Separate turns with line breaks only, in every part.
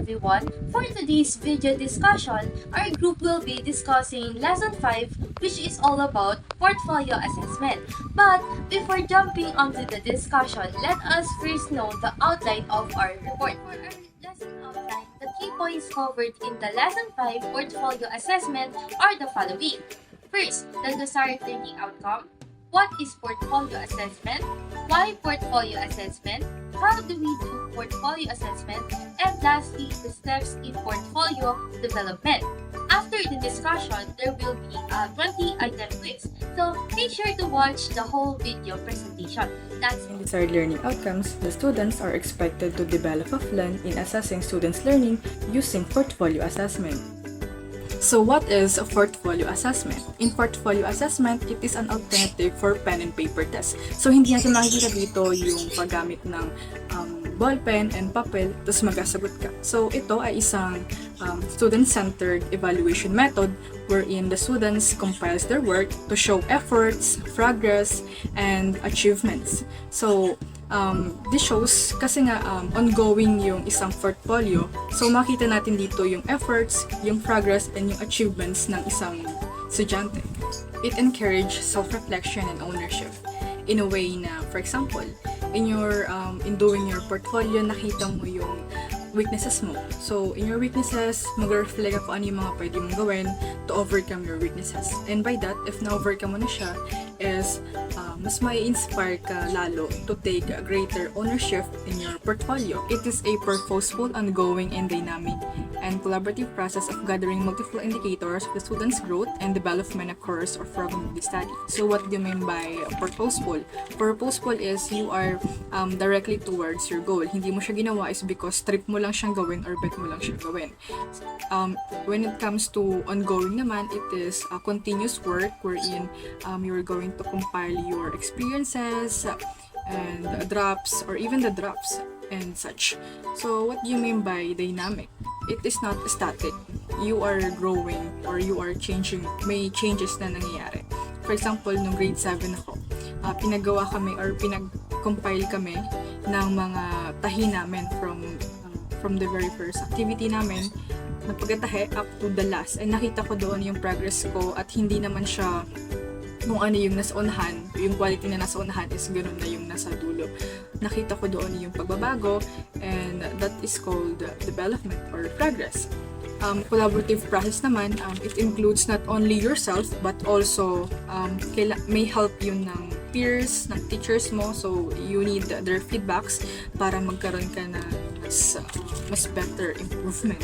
everyone! For today's video discussion, our group will be discussing Lesson 5, which is all about portfolio assessment. But before jumping onto the discussion, let us first know the outline of our report. For our lesson outline, the key points covered in the Lesson 5 portfolio assessment are the following. First, the desired learning outcome. What is portfolio assessment? Why portfolio assessment? How do we do portfolio assessment? And lastly, the steps in portfolio development. After the discussion, there will be a 20-item quiz. So make sure to watch the whole video presentation. That's
In desired learning outcomes, the students are expected to develop a plan in assessing students' learning using portfolio assessment. So what is a portfolio assessment? In portfolio assessment, it is an alternative for pen and paper test. So hindi natin makikita dito yung paggamit ng ballpen and papel, tapos magasagot ka. So ito ay isang student-centered evaluation method wherein the students compiles their work to show efforts, progress, and achievements. So this shows kasi nga ongoing yung isang portfolio. So makita natin dito yung efforts, yung progress, and yung achievements ng isang estudyante. It encourages self-reflection and ownership in a way na, for example, in doing your portfolio, nakita mo yung weaknesses mo. So, in your weaknesses, mag-reflect ako ano yung mga pwede mong gawin to overcome your weaknesses. And by that, if na-overcome mo na siya, is mas mai-inspire ka lalo to take a greater ownership in your portfolio. It is a purposeful, ongoing, and dynamic and collaborative process of gathering multiple indicators of the student's growth and development across or from the study. So what do you mean by purposeful? Purposeful is you are directly towards your goal. Hindi mo siya ginawa is because trip mo lang siyang gawin or bet mo lang siyang gawin. When it comes to ongoing naman, it is a continuous work wherein you're going to compile your experiences and drafts or even the drafts and such. So what do you mean by dynamic? It is not static. You are growing or you are changing. May changes na nangyayari. For example, nung grade 7 ako, pinagawa kami or pinag-compile kami ng mga tahi namin from the very first activity namin na pagkatahe up to the last. And nakita ko doon yung progress ko at hindi naman siya kung ano yung nasa unahan, yung quality na nasa unahan is ganoon na yung nasa dulo. Nakita ko doon yung pagbabago and that is called development or progress. Collaborative process naman, it includes not only yourself but also may help yun ng peers, ng teachers mo. So you need their feedbacks para magkaroon ka na mas better improvement.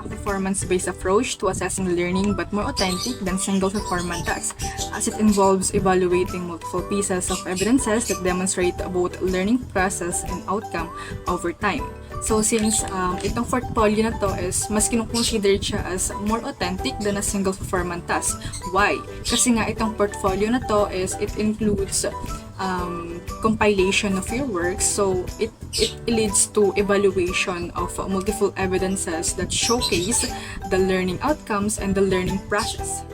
Performance-based approach to assessing learning but more authentic than single performance test as it involves evaluating multiple pieces of evidences that demonstrate both learning process and outcome over time. So since itong portfolio na to is mas kinukonsider siya as more authentic than a single performance task. Why? Kasi nga itong portfolio na to is it includes compilation of your work, so it leads to evaluation of multiple evidences that showcase the learning outcomes and the learning process.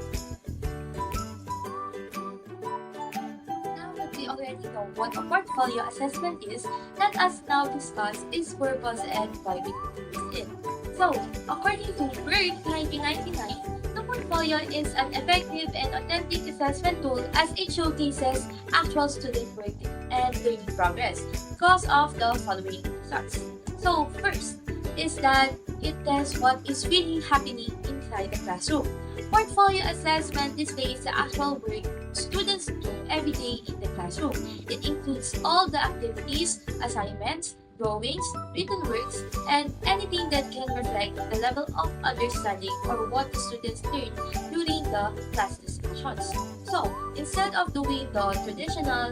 Now that we already know what a portfolio assessment is, let us now discuss its purpose and why we use it. So, according to Berg 1999, the portfolio is an effective and authentic assessment tool as it showcases actual student work and learning progress because of the following results. So, first is that it tests what is really happening inside the classroom. Portfolio assessment displays the actual work students do every day in the classroom. It includes all the activities, assignments, drawings, written works, and anything that can reflect the level of understanding or what the students learn during the class discussions. So, instead of doing the traditional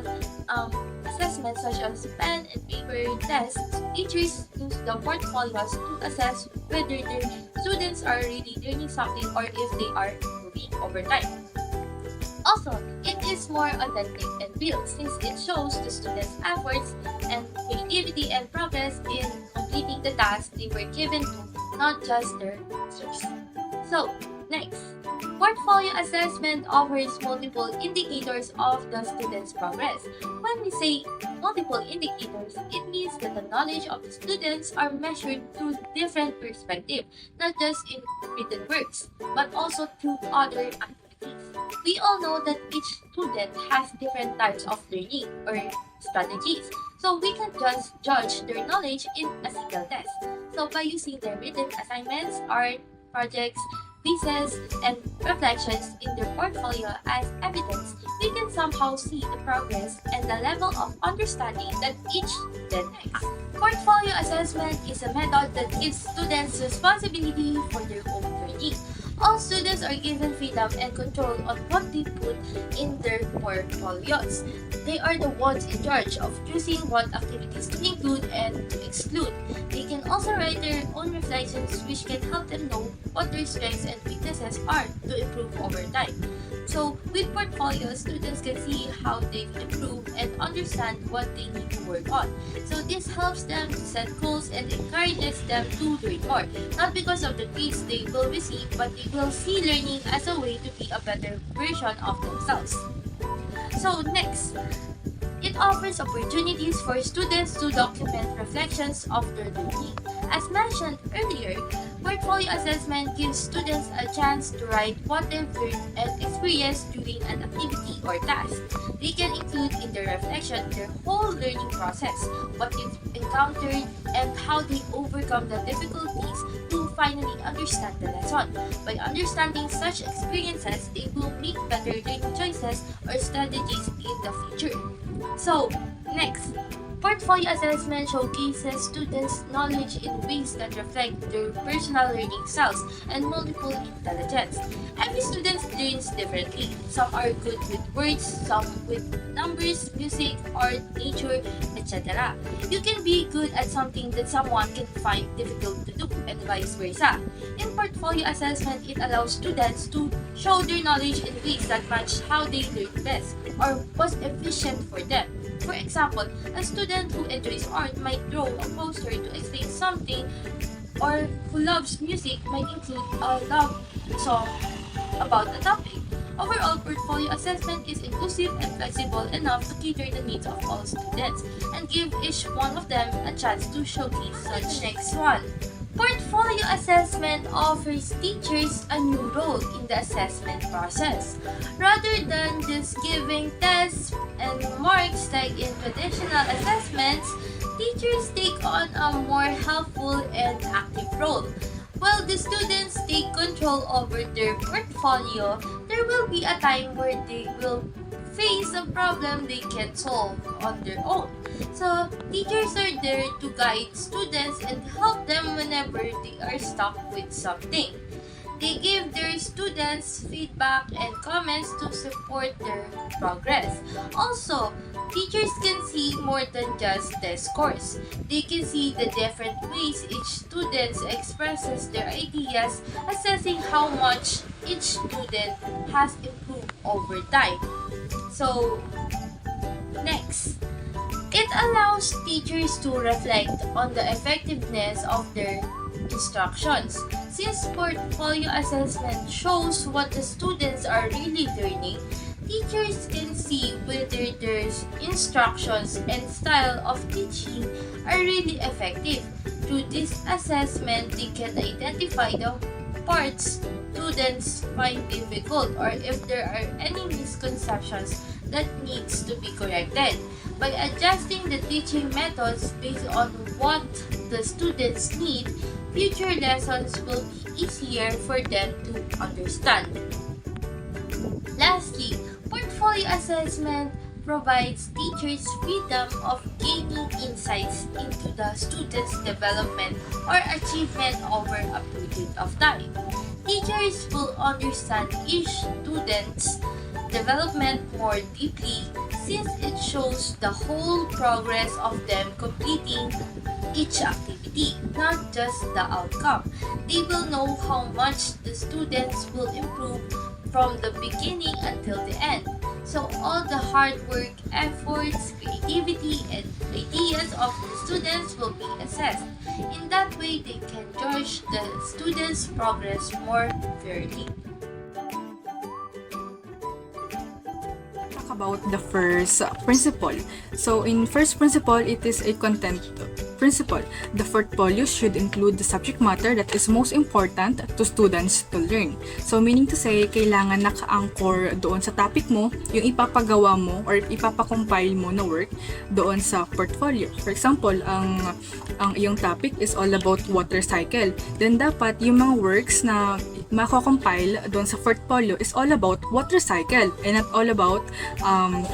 assessments such as pen and paper tests, teachers use the portfolios to assess whether their students are really learning something or if they are improving over time. Also, it is more authentic and real since it shows the students' efforts and creativity and progress in completing the tasks they were given to, not just their answers. So, next, portfolio assessment offers multiple indicators of the student's progress. When we say multiple indicators, it means that the knowledge of the students are measured through different perspectives, not just in written works, but also through other activities. We all know that each student has different types of learning or strategies, so we can just judge their knowledge in a single test. So by using their written assignments, art, projects, quizzes, and reflections in their portfolio as evidence, we can somehow see the progress and the level of understanding that each student has. Portfolio assessment is a method that gives students responsibility for their own learning. All students are given freedom and control on what they put in their portfolios. They are the ones in charge of choosing what activities to include and to exclude. They can also write their own reflections, which can help them know what their strengths and weaknesses are to improve over time. So, with portfolios, students can see how they've improved and understand what they need to work on. So, this helps them to set goals and encourages them to learn more. Not because of the grades they will receive, but they will see learning as a way to be a better version of themselves. So, next, it offers opportunities for students to document reflections of their learning. As mentioned earlier, portfolio assessment gives students a chance to write what they've learned and experienced during an activity or task. They can include in their reflection their whole learning process, what they've encountered, and how they overcome the difficulties to finally understand the lesson. By understanding such experiences, they will make better learning choices or strategies in the future. So, next, portfolio assessment showcases students' knowledge in ways that reflect their personal learning styles and multiple intelligence. Every student learns differently. Some are good with words, some with numbers, music, art, nature, etc. You can be good at something that someone can find difficult to do, and vice versa. In portfolio assessment, it allows students to show their knowledge in ways that match how they learn best or was efficient for them. For example, a student who enjoys art might draw a poster to explain something, or who loves music might include a love song about the topic. Overall, portfolio assessment is inclusive and flexible enough to cater the needs of all students and give each one of them a chance to showcase such. Next one. Portfolio assessment offers teachers a new role in the assessment process. Rather than just giving tests and marks like in traditional assessments, teachers take on a more helpful and active role. While the students take control over their portfolio, there will be a time where they will face a problem they can solve on their own. So, teachers are there to guide students and help them whenever they are stuck with something. They give their students feedback and comments to support their progress. Also, teachers can see more than just test scores. They can see the different ways each student expresses their ideas, assessing how much each student has improved over time. So, next, it allows teachers to reflect on the effectiveness of their instructions. Since portfolio assessment shows what the students are really learning, teachers can see whether their instructions and style of teaching are really effective. Through this assessment, they can identify the parts students find difficult or if there are any misconceptions that needs to be corrected. By adjusting the teaching methods based on what the students need, future lessons will be easier for them to understand. Lastly, portfolio assessment provides teachers freedom of gaining insights into the student's development or achievement over a period of time. Teachers will understand each student's development more deeply since it shows the whole progress of them completing each activity, not just the outcome. They will know how much the students will improve from the beginning until the end. So all the hard work, efforts, creativity, and ideas of the students will be assessed. In that way, they can judge the students' progress more fairly.
about the first principle. So in first principle, it is a content principle. The portfolio should include the subject matter that is most important to students to learn. So meaning to say, kailangan naka-anchor doon sa topic mo, yung ipapagawa mo or ipapakompile mo na work doon sa portfolio. For example, ang iyong topic is all about water cycle. Then dapat yung mga works na mako-compile doon sa portfolio is all about water cycle and not all about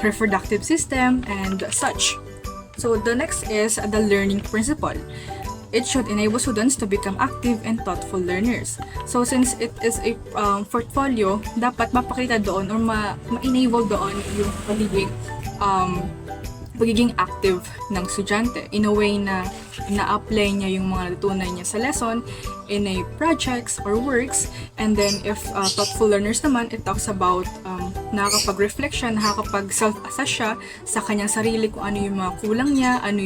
reproductive system and such. So the next is the learning principle. It should enable students to become active and thoughtful learners. So since it is a portfolio, dapat mapakita doon or ma-enable doon yung pagiging active ng estudyante in a way na na-apply niya yung mga natutunan niya sa lesson in a projects or works. And then if thoughtful learners naman, it talks about nakakapag-reflection, nakakapag-self-assess siya sa kanyang sarili kung ano yung mga kulang niya, ano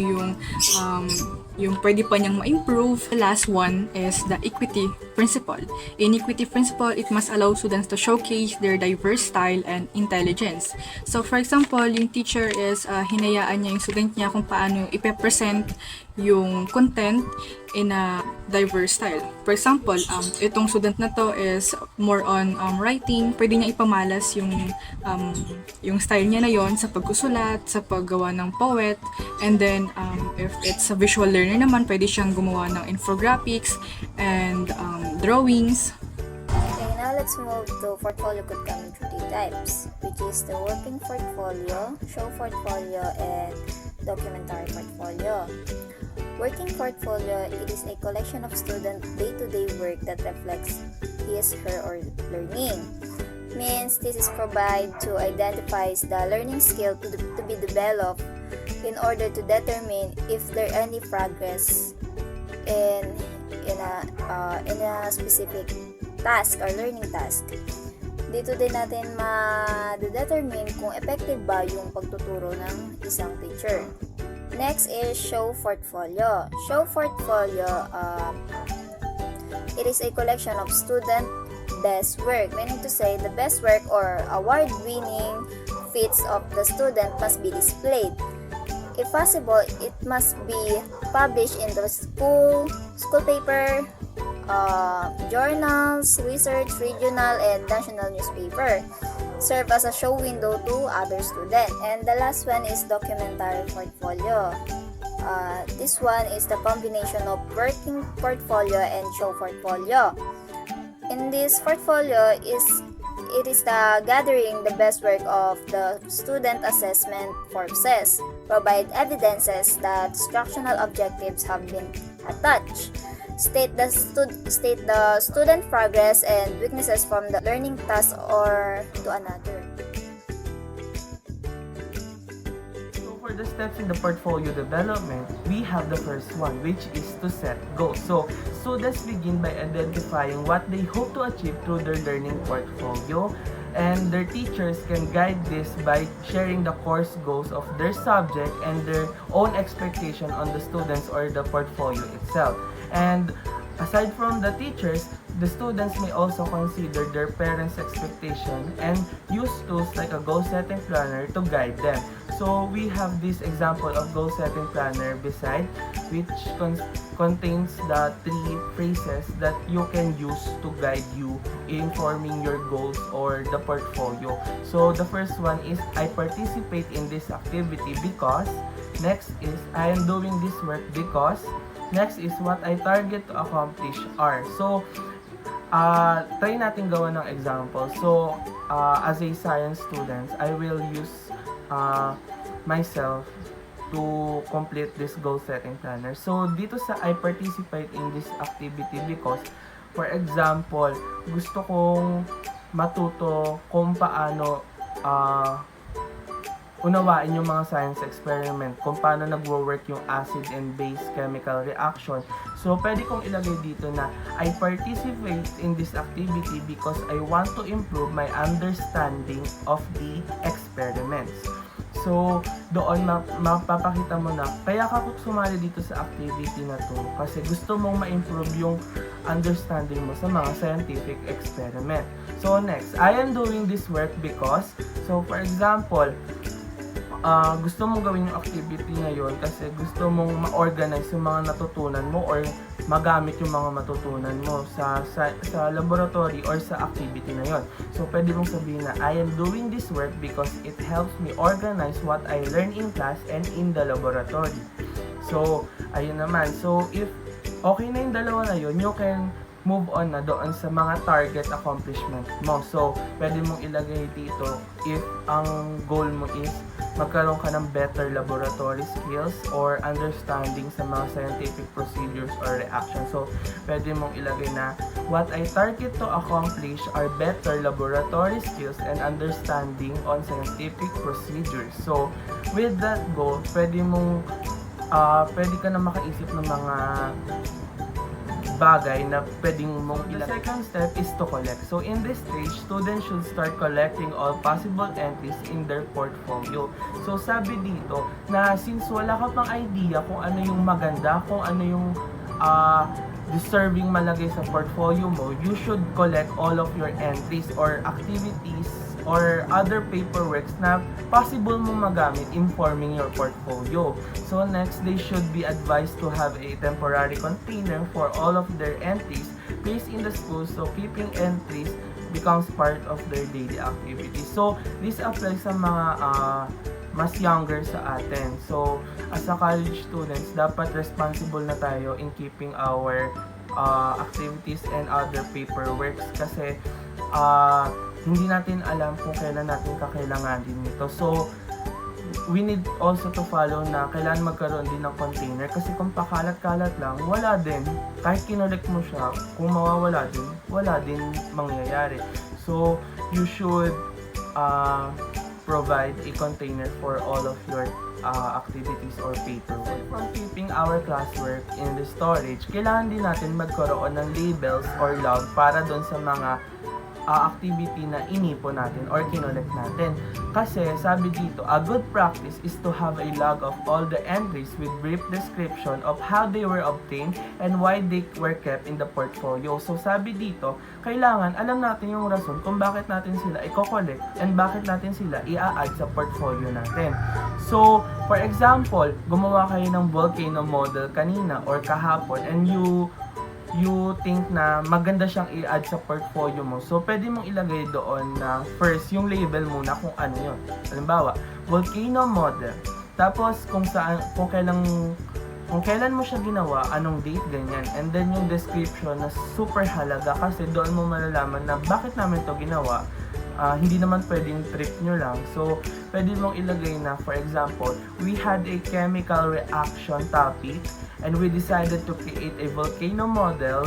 yung pwede pa niyang ma-improve. The last one is the equity principle. In equity principle, it must allow students to showcase their diverse style and intelligence. So for example, yung teacher is hinayaan niya yung student niya kung paano ipe-present yung content in a diverse style. For example, itong student na to is more on writing. Pwede niya ipamalas yung style niya na yon sa pagsusulat, sa paggawa ng poet. And then, if it's a visual learner naman, pwede siyang gumawa ng infographics and drawings.
Okay, now let's move to portfolio could come in three types, which is the working portfolio, show portfolio, and documentary portfolio. Working portfolio, it is a collection of student day-to-day work that reflects his, her, or learning. Means this is provide to identify the learning skill to be developed in order to determine if there any progress in a specific task or learning task. Dito din natin ma-determine kung effective ba yung pagtuturo ng isang teacher. Next is show portfolio. Show portfolio, it is a collection of student best work, meaning to say the best work or award-winning feats of the student must be displayed. If possible, it must be published in the school paper, journals, research, regional, and national newspaper. Serve as a show window to other students. And the last one is documentary portfolio. This one is the combination of working portfolio and show portfolio. In this portfolio, it is the gathering the best work of the student assessment purposes, provide evidences that instructional objectives have been attached, state the student progress and weaknesses from the learning task or to another.
So for the steps in the portfolio development, we have the first one, which is to set goals. So students begin by identifying what they hope to achieve through their learning portfolio, and their teachers can guide this by sharing the course goals of their subject and their own expectation on the students or the portfolio itself. And aside from the teachers, the students may also consider their parents' expectation and use tools like a goal-setting planner to guide them. So we have this example of goal-setting planner beside, which contains the 3 phrases that you can use to guide you in forming your goals or the portfolio. So the first one is, I participate in this activity because. Next is, I am doing this work because. Next is, what I target to accomplish are. So, try natin gawa ng example. So, as a science student, I will use myself to complete this goal setting planner. So, dito sa I participate in this activity because, for example, gusto kong matuto kung paano unawain yung mga science experiment, kung paano nagwo-work yung acid and base chemical reaction. So, pwede kong ilagay dito na I participate in this activity because I want to improve my understanding of the experiments. So, doon mapapakita mo na, kaya ka sumali dito sa activity na to kasi gusto mong ma-improve yung understanding mo sa mga scientific experiment. So next, I am doing this work because, so for example, gusto mong gawin yung activity ngayon kasi gusto mong ma-organize yung mga natutunan mo or magamit yung mga matutunan mo sa laboratory or sa activity na yon. So, pwede mong sabihin na, I am doing this work because it helps me organize what I learn in class and in the laboratory. So, ayun naman. So, if okay na yung dalawa na yun, you can move on na doon sa mga target accomplishment mo. So, pwede mong ilagay dito if ang goal mo is magkaroon ka ng better laboratory skills or understanding sa mga scientific procedures or reactions. So, pwede mong ilagay na what I target to accomplish are better laboratory skills and understanding on scientific procedures. So, with that goal, pwede ka na makaisip ng mga bagay na pwedeng mong ilagay. The second step is to collect. So in this stage, students should start collecting all possible entries in their portfolio. So sabi dito na since wala ka pang idea kung ano yung maganda, kung ano yung deserving malagay sa portfolio mo, you should collect all of your entries or activities or other paperworks na possible mo magamit in forming your portfolio. So next, they should be advised to have a temporary container for all of their entries placed in the school, so keeping entries becomes part of their daily activities. So this applies sa mga mas younger sa atin. So as a college students, dapat responsible na tayo in keeping our activities and other paperworks kasi hindi natin alam kung kailan natin kakailanganin nito. So, we need also to follow na kailan magkaroon din ng container kasi kung pakalat-kalat lang, wala din. Kahit kinolect mo siya, kung mawawala din, wala din mangyayari. So, you should provide a container for all of your activities or paperwork. From keeping our classwork in the storage, kailangan din natin magkaroon ng labels or log para doon sa mga activity na inipon natin or kinolect natin. Kasi sabi dito, a good practice is to have a log of all the entries with brief description of how they were obtained and why they were kept in the portfolio. So sabi dito, kailangan alam natin yung rason kung bakit natin sila i-collect and bakit natin sila i-add sa portfolio natin. So, for example, gumawa kayo ng volcano model kanina or kahapon and you think na maganda siyang i-add sa portfolio mo. So, pwede mong ilagay doon na first, yung label muna kung ano yun. Halimbawa, volcano model. Tapos, kung kailan mo siya ginawa, anong date, ganyan. And then, yung description na super halaga kasi doon mo malalaman na bakit namin to ginawa. Hindi naman pwedeng trip nyo lang. So, pwede mong ilagay na, for example, we had a chemical reaction topic and we decided to create a volcano model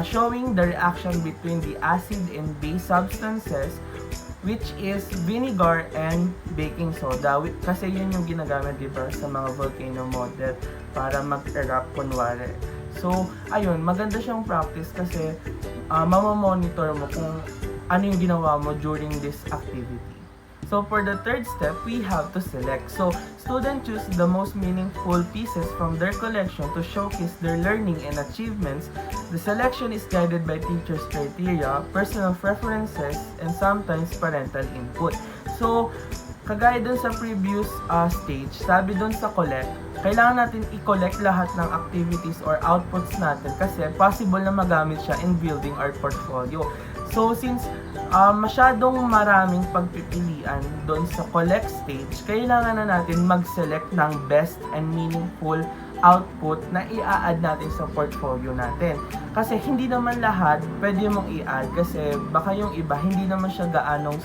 showing the reaction between the acid and base substances, which is vinegar and baking soda. Kasi yun yung ginagamit, diba, sa mga volcano model para mag-erupt kunwari. So, ayun, maganda siyang practice kasi mamamonitor mo kung ano yung ginawa mo during this activity. So for the third step, we have to select. So students choose the most meaningful pieces from their collection to showcase their learning and achievements. The selection is guided by teachers' criteria, personal preferences, and sometimes parental input. So kagaya dun sa previous stage, sabi dun sa collect, kailangan natin i-collect lahat ng activities or outputs natin kasi possible na magamit siya in building our portfolio. So, since masyadong maraming pagpipilian doon sa collect stage, kailangan na natin mag-select ng best and meaningful output na i-add natin sa portfolio natin. Kasi hindi naman lahat pwede mong i-add kasi baka yung iba hindi naman siya gaanong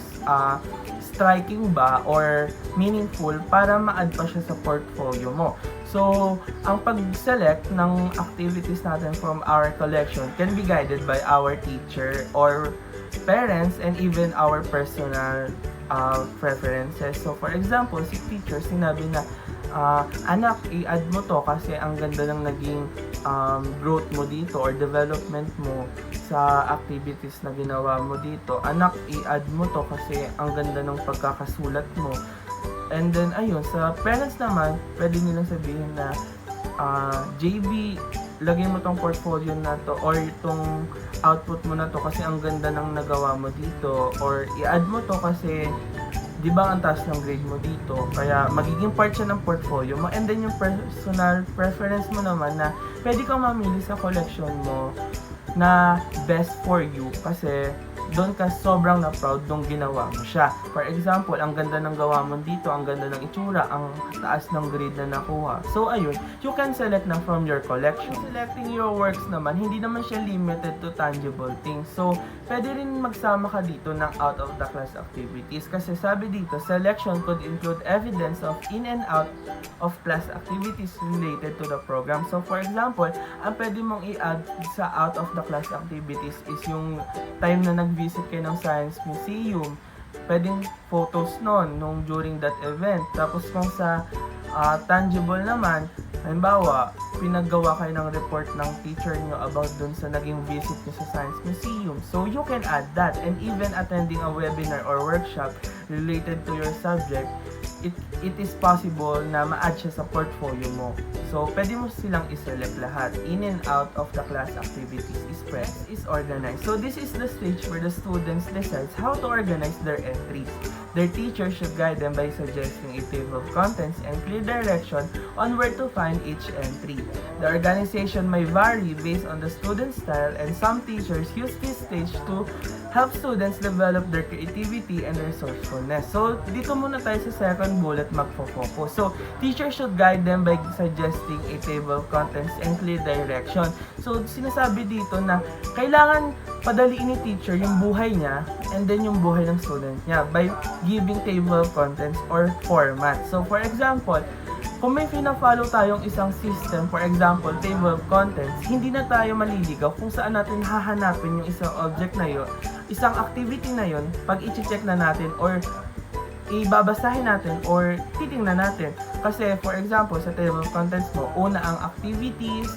striking ba or meaningful para ma-add pa siya sa portfolio mo. So, ang pag-select ng activities natin from our collection can be guided by our teacher or parents and even our personal preferences. So, for example, si teacher sinabi na, anak, i-add mo to kasi ang ganda ng naging growth mo dito or development mo sa activities na ginawa mo dito. Anak, i-add mo to kasi ang ganda ng pagkakasulat mo. And then, ayun, sa parents naman, pwede nilang sabihin na, JB, lagay mo tong portfolio na to or itong output mo na to kasi ang ganda ng nagawa mo dito, or i-add mo to kasi di ba ang taas ng grade mo dito, kaya magiging part siya ng portfolio mo. And then yung personal preference mo naman na pwede kang mamili sa collection mo na best for you kasi doon ka sobrang na proud nung ginawa mo siya. For example, ang ganda ng gawa mo dito, ang ganda ng itsura, ang taas ng grade na nakuha. So ayun, you can select na from your collection. Selecting your works naman, hindi naman siya limited to tangible things. So pwede rin magsama ka dito ng out of the class activities kasi sabi dito, selection could include evidence of in and out of class activities related to the program. So for example, ang pwede mong i-add sa out of the class activities is yung time na nag-visit kayo ng Science Museum, pwedeng photos nung during that event. Tapos kung sa tangible naman, halimbawa, pinaggawa kayo ng report ng teacher nyo about dun sa naging visit nyo sa Science Museum. So you can add that, and even attending a webinar or workshop related to your subject, it is possible na ma-add siya sa portfolio mo. So, pwede mo silang iselect lahat. In and out of the class activities is organized. So, this is the stage where the students decides how to organize their entries. Their teacher should guide them by suggesting a table of contents and clear direction on where to find each entry. The organization may vary based on the student's style, and some teachers use this stage to help students develop their creativity and resourcefulness. So, dito muna tayo sa second bullet magfo-focus. So, teachers should guide them by suggesting a table of contents and clear direction. So, sinasabi dito na kailangan padaliin ni teacher yung buhay niya and then yung buhay ng student niya by giving table of contents or format. So, for example, kung may pina-follow tayong isang system, for example, table of contents, hindi na tayo maliligaw kung saan natin hahanapin yung isang object na yun, isang activity na yun, pag i-check na natin or ibabasahin natin or titingnan natin. Kasi, for example, sa table of contents mo, una ang activities,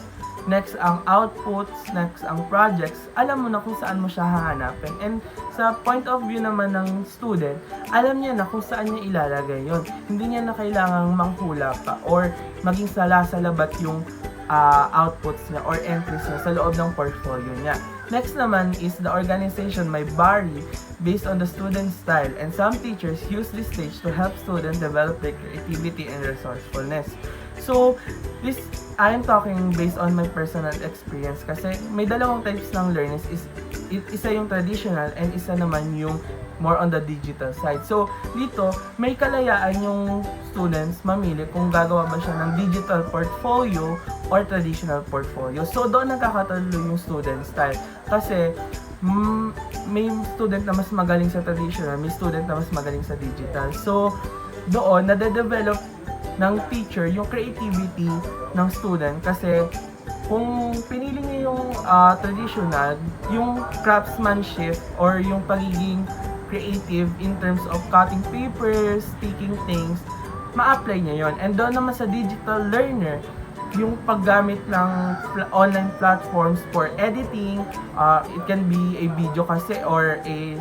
next ang outputs, next ang projects, alam mo na kung saan mo siya hahanapin. And sa point of view naman ng student, alam niya na kung saan niya ilalagay yon. Hindi niya na kailangang manghula pa or maging sala-salabat yung outputs niya or entries niya sa loob ng portfolio niya. Next naman is the organization may vary based on the student's style, and some teachers use this stage to help students develop their creativity and resourcefulness. So, this I am talking based on my personal experience kasi may dalawang types ng learners isa yung traditional and isa naman yung more on the digital side. So, dito, may kalayaan yung students mamili kung gagawa ba siya ng digital portfolio or traditional portfolio. So, doon nagkakatalo yung student style. Kasi, may student na mas magaling sa traditional, may student na mas magaling sa digital. So, doon, nade-develop ng teacher yung creativity ng student kasi kung pinili niya yung traditional, yung craftsmanship or yung pagiging creative in terms of cutting papers, sticking things, ma-apply niya yon. And doon naman sa digital learner, yung paggamit ng online platforms for editing, it can be a video kasi or a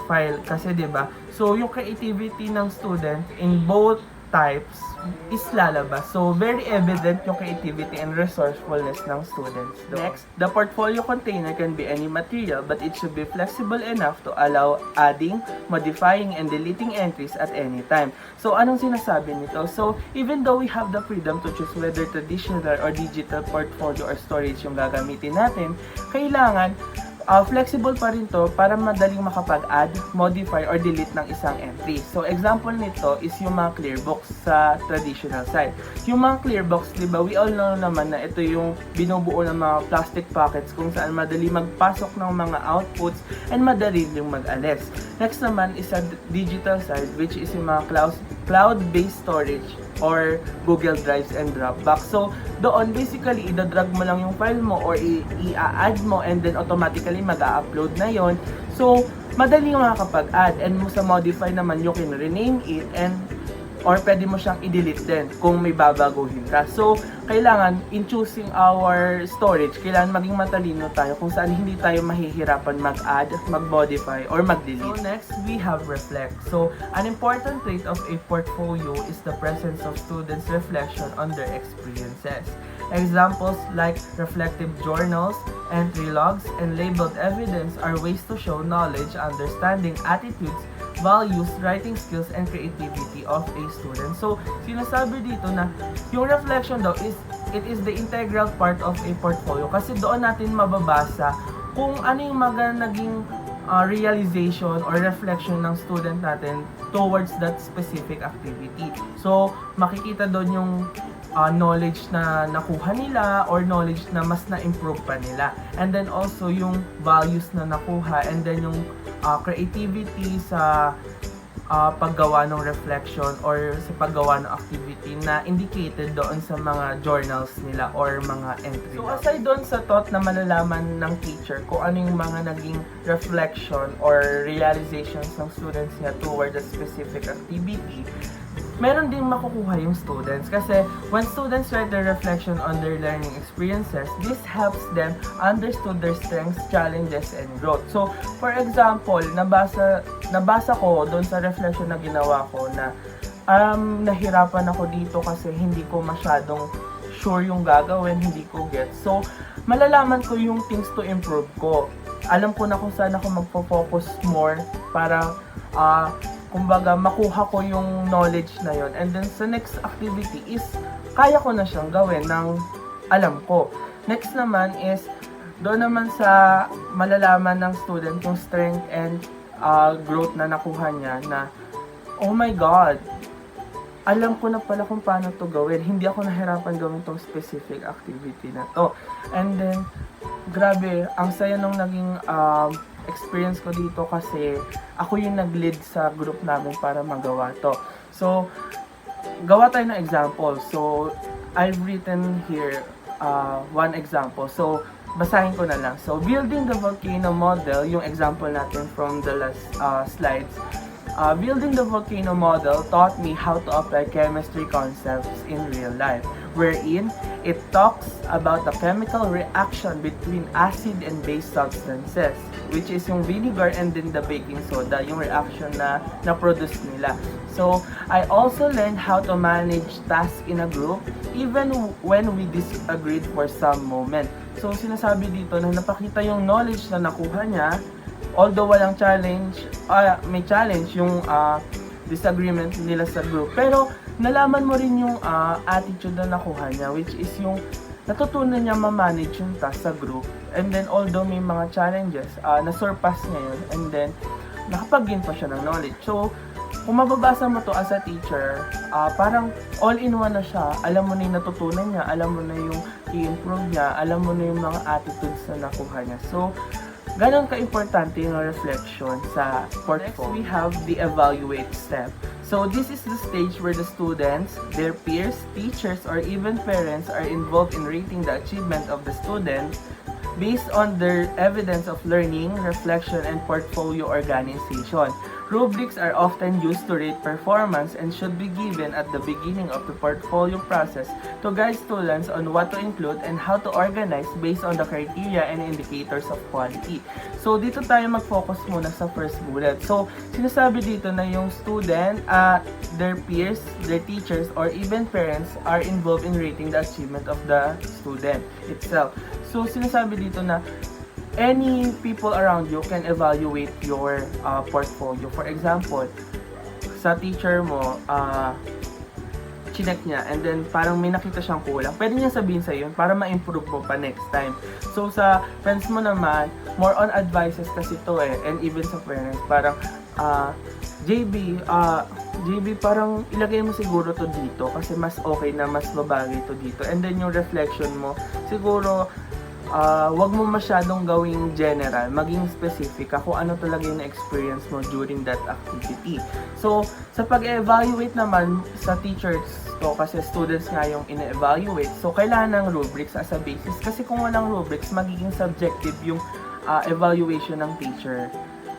file kasi, diba? So, yung creativity ng student in both types is lalabas. So, very evident yung creativity and resourcefulness ng students. Next, the portfolio container can be any material but it should be flexible enough to allow adding, modifying, and deleting entries at any time. So, anong sinasabi nito? So, even though we have the freedom to choose whether traditional or digital portfolio or storage yung gagamitin natin, kailangan flexible pa rin to para madaling makapag-add, modify, or delete ng isang entry. So, example nito is yung mga clear box sa traditional side. Yung mga clear box, di ba, we all know naman na ito yung binubuo ng mga plastic pockets kung saan madali magpasok ng mga outputs and madali yung mag-alis. Next naman is sa digital side, which is yung mga cloud-based storage or Google Drives and Dropbox. So, doon basically, ida-drag mo lang yung file mo or i-add mo and then automatically mag-a-upload na yon. So, madali makakapag-add, and sa modify naman you can rename it and or pwede mo siyang i-delete din kung may babaguhin ka. So, kailangan in choosing our storage, kailangan maging matalino tayo kung saan hindi tayo mahihirapan mag-add, mag-modify, or mag-delete. So, next, we have reflect. So, an important trait of a portfolio is the presence of students' reflection on their experiences. Examples like reflective journals, entry logs, and labeled evidence are ways to show knowledge, understanding, attitudes, values, writing skills, and creativity of a student. So, sinasabi dito na yung reflection daw it is the integral part of a portfolio kasi doon natin mababasa kung ano yung naging realization or reflection ng student natin towards that specific activity. So, makikita doon yung knowledge na nakuha nila or knowledge na mas na-improve pa nila. And then also yung values na nakuha and then yung creativity sa paggawa ng reflection or sa paggawa ng activity na indicated doon sa mga journals nila or mga entry. So aside doon sa thought na malalaman ng teacher kung ano yung mga naging reflection or realizations ng students niya toward a specific activity, meron ding makukuha yung students kasi when students write their reflection on their learning experiences, this helps them understand their strengths, challenges, and growth. So, for example, nabasa ko doon sa reflection na ginawa ko na nahirapan ako dito kasi hindi ko masyadong sure yung gagawin, hindi ko get. So, malalaman ko yung things to improve ko. Alam ko na kung saan ako magpo-focus more para kumbaga makuha ko yung knowledge na yon, and then sa next activity is kaya ko na siyang gawin ng alam ko. Next naman is doon naman sa malalaman ng student yung strength and growth na nakuha niya na oh my god, alam ko na pala kung paano to gawin, hindi ako nahirapan gawin tong specific activity na to. And then grabe, ang saya nung naging experience ko dito kasi ako yung nag-lead sa group namin para magawa to. So, gawa tayo ng example. So, I've written here one example. So, basahin ko na lang. So, building the volcano model, yung example natin from the last slides. Building the volcano model taught me how to apply chemistry concepts in real life, wherein it talks about the chemical reaction between acid and base substances, which is yung vinegar and then the baking soda, yung reaction na na-produce nila. So, I also learned how to manage tasks in a group even when we disagreed for some moment. So, sinasabi dito na napakita yung knowledge na nakuha niya, although walang challenge, may challenge yung disagreement nila sa group. Pero, nalaman mo rin yung attitude na nakuha niya, which is yung natutunan niya ma-manage yung task sa group. And then, although may mga challenges, na-surpass niya yun. And then, nakapag-gain pa siya ng knowledge. So, kung mababasa mo to as a teacher, parang all-in-one na siya. Alam mo na yung natutunan niya, alam mo na yung i-improve niya, alam mo na yung mga attitudes na nakuha niya. So, ganon ka-importante yung reflection sa portfolio. Next, we have the evaluate step. So, this is the stage where the students, their peers, teachers, or even parents are involved in rating the achievement of the student based on their evidence of learning, reflection, and portfolio organization. Rubrics are often used to rate performance and should be given at the beginning of the portfolio process to guide students on what to include and how to organize based on the criteria and indicators of quality. So, dito tayo mag-focus muna sa first bullet. So, sinasabi dito na yung student, their peers, their teachers, or even parents are involved in rating the achievement of the student itself. So, sinasabi dito na any people around you can evaluate your portfolio. For example, sa teacher mo, chinek niya and then parang may nakita siyang kulang. Pwede niya sabihin sa iyo para ma-improve mo pa next time. So sa friends mo naman, more on advices kasi to and even sa parents, parang JB, parang ilagay mo siguro to dito kasi mas okay na mas babagay to dito. And then yung reflection mo, siguro wag mo masyadong gawing general, maging specific kung ano talaga yung experience mo during that activity. So, sa pag-evaluate naman sa teachers to, kasi students nga yung ine-evaluate, so kailangan ng rubrics as a basis. Kasi kung walang rubrics, magiging subjective yung evaluation ng teacher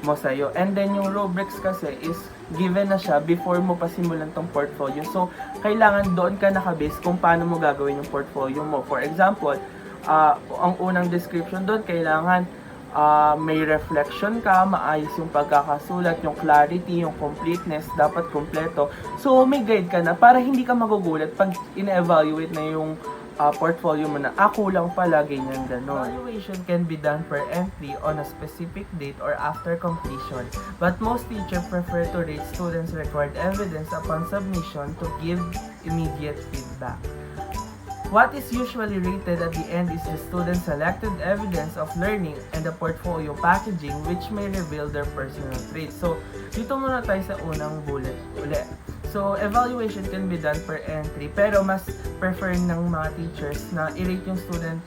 mo sa'yo. And then yung rubrics kasi is given na siya before mo pa simulan tong portfolio. So, kailangan doon ka nakabase kung paano mo gagawin yung portfolio mo. For example, ang unang description doon, kailangan may reflection ka, maayos yung pagkakasulat, yung clarity, yung completeness, dapat kompleto. So, may guide ka na para hindi ka magugulat pag ine-evaluate na yung portfolio mo na, kulang pala, ganyan, gano'n. Evaluation can be done per entry on a specific date or after completion, but most teachers prefer to rate students' required evidence upon submission to give immediate feedback. What is usually rated at the end is the student's selected evidence of learning and the portfolio packaging, which may reveal their personal traits. So, dito muna tayo sa unang bullet ulit. So, evaluation can be done per entry, pero mas prefer ng mga teachers na i-rate yung student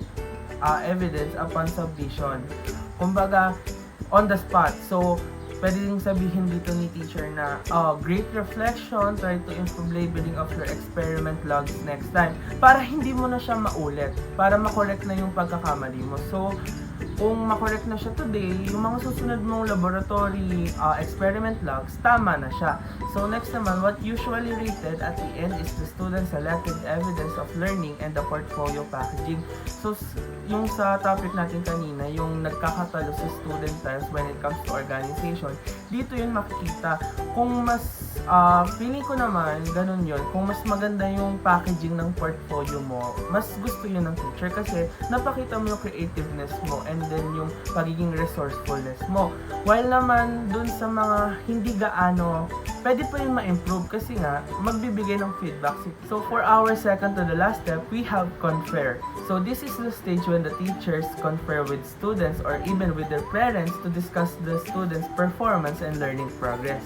evidence upon submission. Kumbaga, on the spot. So, pwede rin sabihin dito ni teacher na, great reflection, try to improve labeling of your experiment logs next time. Para hindi mo na siya maulit, para makorek na yung pagkakamali mo. So, kung makorek na siya today, yung mga susunod mong laboratory experiment logs, tama na siya. So next naman, what usually rated at the end is the student selected evidence of learning and the portfolio packaging. So yung sa topic natin kanina, yung nagkakatalo sa student times when it comes to organization, dito yun makikita. Kung mas, feeling ko naman, ganun yun, kung mas maganda yung packaging ng portfolio mo, mas gusto yun ng teacher kasi napakita mo yung creativeness mo and then yung pagiging resourcefulness mo. While naman dun sa mga hindi gaano, pwede pa yun ma-improve kasi nga magbibigay ng feedback. So for our second to the last step, we have confer. So this is the stage when the teachers confer with students or even with their parents to discuss the students' performance and learning progress.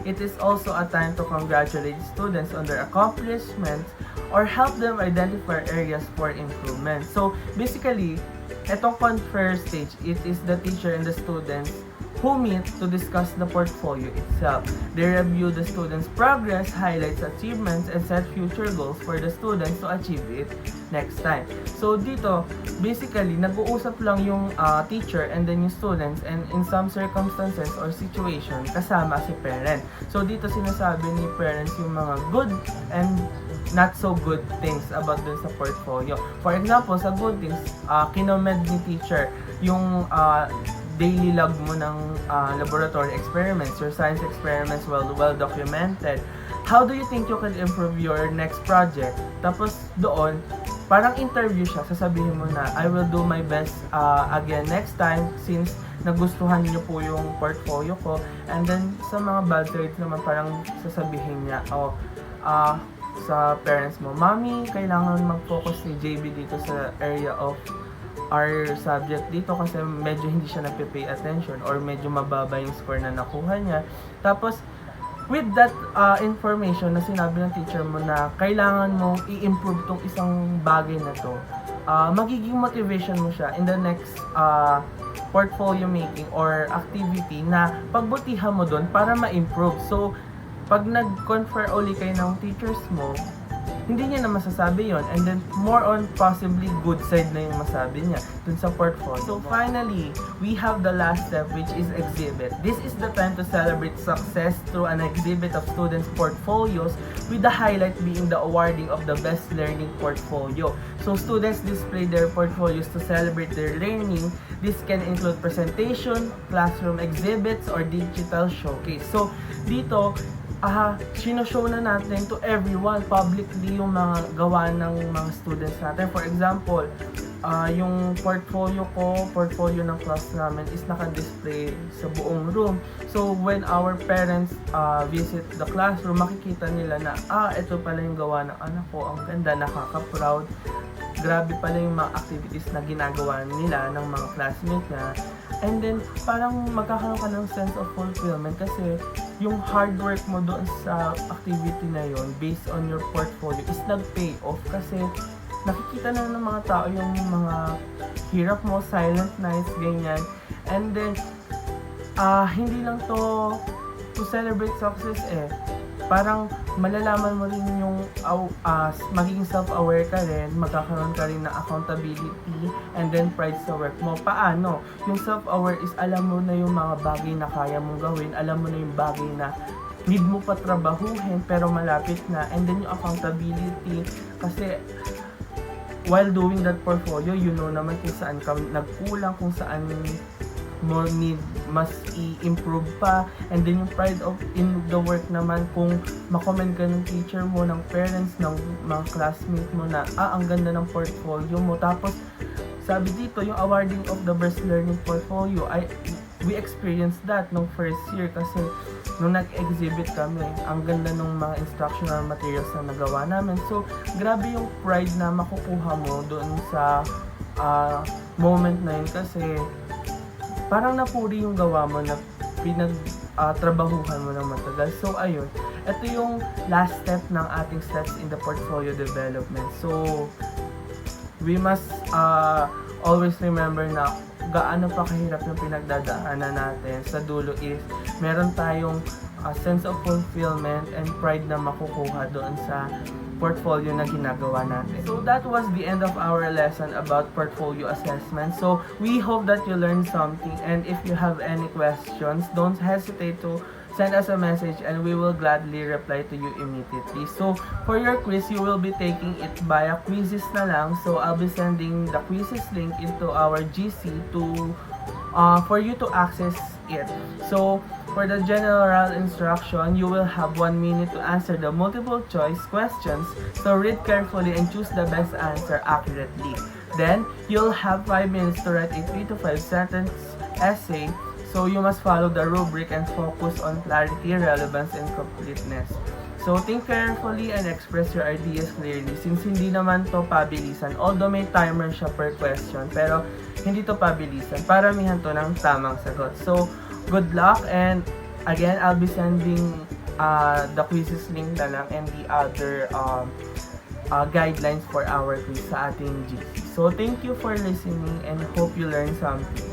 It is also a time to congratulate students on their accomplishments or help them identify areas for improvement. So basically, etong confer stage, it is the teacher and the students who meet to discuss the portfolio itself. They review the students' progress, highlights achievements, and set future goals for the students to achieve it next time. So dito, basically, nag-uusap lang yung teacher and then yung students, and in some circumstances or situation, kasama si parent. So dito sinasabi ni parents yung mga good and not so good things about dun sa portfolio. For example, sa good things, kinomed ni teacher yung daily log mo ng laboratory experiments, your science experiments well documented. How do you think you can improve your next project? Tapos doon, parang interview siya, sasabihin mo na, I will do my best again next time since nagustuhan niyo po yung portfolio ko. And then sa mga bad traits naman, parang sasabihin niya, sa parents mo, Mommy, kailangan mag-focus ni JB dito sa area of our subject dito kasi medyo hindi siya nagpe-pay attention or medyo mababa yung score na nakuha niya. Tapos, with that information na sinabi ng teacher mo na kailangan mo i-improve tong isang bagay na to, magiging motivation mo siya in the next portfolio making or activity na pagbutihan mo doon para ma-improve. So, pag nag-confer uli kayo ng teachers mo, hindi niya na masasabi yon, and then more on possibly good side na yung masabi niya dun sa portfolio. So finally, we have the last step, which is exhibit. This is the time to celebrate success through an exhibit of students' portfolios, with the highlight being the awarding of the best learning portfolio. So students display their portfolios to celebrate their learning. This can include presentation, classroom exhibits, or digital showcase. So dito, sinoshow na natin to everyone publicly yung mga gawa ng mga students natin. For example, yung portfolio ng class namin is naka-display sa buong room. So when our parents visit the classroom, makikita nila na, ito pala yung gawa ng anak ko, ang ganda, nakaka-proud. Grabe pala yung mga activities na ginagawa nila ng mga classmates niya. And then, parang magkakaroon ka ng sense of fulfillment kasi yung hard work mo doon sa activity na yon based on your portfolio is nag-pay off kasi nakikita na ng mga tao yung mga hirap mo, silent nights, ganyan. And then, hindi lang to celebrate success parang malalaman mo rin yung magiging self-aware ka rin, magkakaroon ka rin ng accountability and then pride sa work mo. Paano? Yung self-aware is alam mo na yung mga bagay na kaya mong gawin, alam mo na yung bagay na need mo pa trabahuhin pero malapit na, and then yung accountability kasi while doing that portfolio, you know naman kung saan ka nagkulang, kung saan mo need mas i-improve pa. And then yung pride of in the work naman, kung makomment ka ng teacher mo, ng parents, ng mga classmates mo na ang ganda ng portfolio mo. Tapos sabi dito, yung awarding of the best learning portfolio, we experienced that nung first year kasi nung nag-exhibit kami, ang ganda nung mga instructional materials na nagawa namin. So, grabe yung pride na makukuha mo doon sa moment na yun kasi parang napuri yung gawa mo na trabahuhan mo ng matagal. So, ayun. Ito yung last step ng ating steps in the portfolio development. So, we must always remember na gaano pa kahirap yung pinagdadaanan natin. Sa dulo is meron tayong sense of fulfillment and pride na makukuha doon sa portfolio na ginagawa natin. So that was the end of our lesson about portfolio assessment. So we hope that you learned something, and if you have any questions, don't hesitate to send us a message and we will gladly reply to you immediately. So, for your quiz, you will be taking it via quizzes na lang. So, I'll be sending the quizzes link into our GC for you to access it. So, for the general instruction, you will have 1 minute to answer the multiple choice questions. So, read carefully and choose the best answer accurately. Then, you'll have 5 minutes to write a 3 to 5 sentence essay. So, you must follow the rubric and focus on clarity, relevance, and completeness. So, think carefully and express your ideas clearly since hindi naman to pabilisan. Although may timer siya per question, pero hindi to pabilisan. Paramihan to ng tamang sagot. So, good luck, and again, I'll be sending the quizzes link na lang and the other guidelines for our quiz sa ating GC. So, thank you for listening and hope you learned something.